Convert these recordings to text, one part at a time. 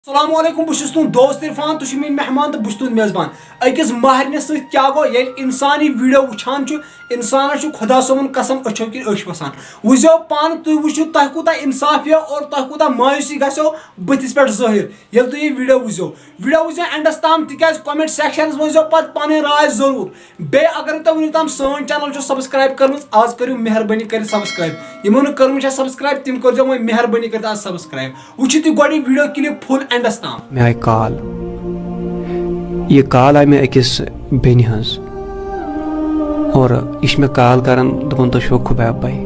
अस्सलामुअलैकुम बहुत तुम दोस्त इरफान तुम मेन मेहमान तो बहुत तुम मेजबान अकिस महरने क्या गो ये इंसान वीडियो वुचान इंसान खुदा सोन कसम अच्छो कि वसान वो पान तुम वो तह कूत इंसाफ ये और तह कूत मायूसी गो बतिस पे ज़ाहिर ये तुम ये वीडियो वो एंडस ताम तिकाज कमेंट सेक्शन वो पन राय जरूर बे अगर तुम वन ताम सन चैनल सब्सक्राइब कर आज करो मेहरबानी कर सब्सक्राइब यमो कर सब्सक्राइब तम कर मेहरबानी कर आज सब्सक्राइब वो गो वीडियो क्लिप फुल एंडस ताम मे आई कॉल ये कॉल आई मे अकिस बेनि हज और यह मे कॉल कर दोपन तुम खुबैब भाई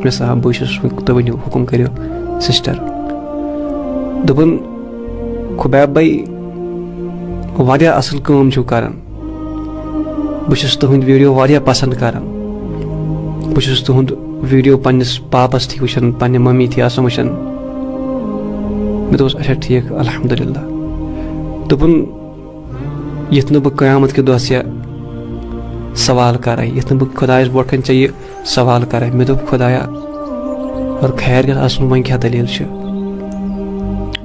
मे साहब बहुत तुम वो हुकुम करो सिस्टर दोपन खुबैब भाई वारिया असल काम कर बहुत तुहद वीडियो वारिया पसंद कर बहुत तुहद वीडियो पन्निस पापस थी वुचान पन्ने मम्मी थी आसान वुचान मे दोस अच्छा ठीक अल्हम्दुलिल्लाह दोपन युथ न बह क़यामत के दोस यह सवाल कर युथ न बह खुदायस ब्रोट कन चाहिए सवाल कर मे दोप खुदाया और खैर गस आसन वन क्या दलील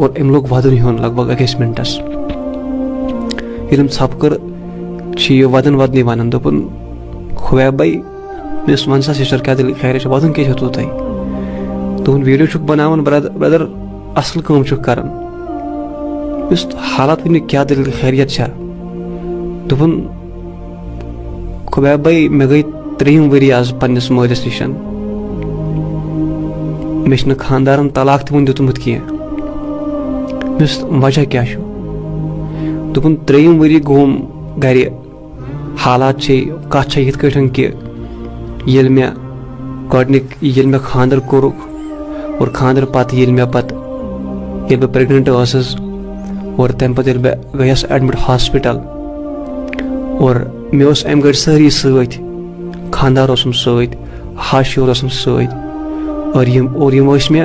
और अम लोग वदन ह्योन लगभग अकिस मिनटस ये थप कर वदन वदन वन दोपन खुबैब भाई मे वन सा सिस्टर क्या दलील खैर वदन क्या हेतु तुम तुहद वीडियो बनावन ब्रदर असल काम कर हालात वन क्या दलील खैरियत दोपन खुबैब भाई मे गई 3 वरी आज पन्निस मालिस निश मे खानदारन तलाक तन दितमुत कह वजह क्या दोपन 3 वरी गोम गर हालात कत ये कि ये मे गॉडनिक ये मे खानदर कोरुक और खानदर पत ये मे पत ये बह प्रेगनेंट और तम पे गयस एडमिट हॉस्पिटल और मे अम गड सारी सत खानदार सत हाशिर सत और यम मे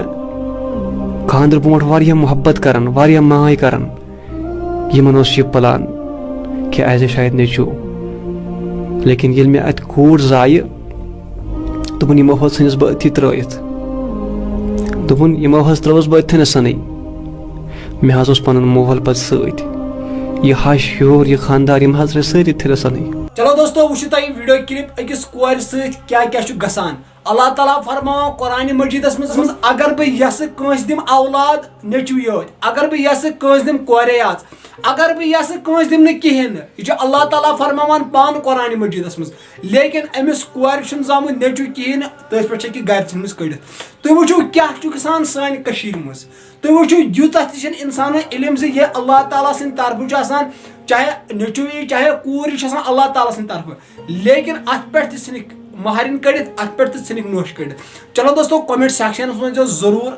खानदर ब्रोट वारिया मोहब्बत कर वारिया माय कर यमन यह प्लान कि ऐसे शायद नेचू लेकिन ये मे अत कूर जाय दोपन यमो सनिस बह अथी त्रयित दोपन यमो त्रवस बह अथन सनै मे पन मोहल पे सत यह हशोर यह खानदार यम सारी थे सनै चलो दोस्तों वो वीडियो क्लिप अकिस कोर क्या गसान अल्लाह ताला फरमाओ कुरान मजीदस मज अगर बह यस कंस दिम औलाद नेचु योत अगर बह यस कंस दिम कोरे याच अगर बह यस कंस दिम न कहें यह अल्लाह ताला फरमान पान कुरान मजीदस मज लेकिन अमिस कोर जामुत नेचु कहें तथ पे गर थ कड़ तुम वो क्या गसान सान मज तुम वो यूत इंसान इलम से यह अल्लाह ताला सद तरफ चाहे नेचु चाहे कूर अल्लाह ताला सद तरफ लेकिन अत पे महरिन कड़ित अत पे थ नोश कड़ित चलो दोस्तों कमेंट सेक्शन वो जरूर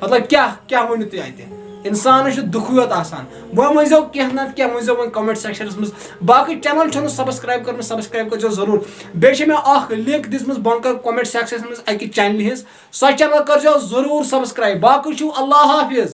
मतलब क्या वनो तुम अत इंसान दुख योत आसान वो वो कह ना क्या वो कमेंट सेक्शन मज बाकी चैनल सब्सक्राइब कर सब्सक्राइब कर जरूर बे मे लिंक दिसम बन कर कमेंट सेक्शन मज अकि चैनल हज सो चैनल कर जरूर सब्सक्राइब बाकी अल्लाह हाफिज।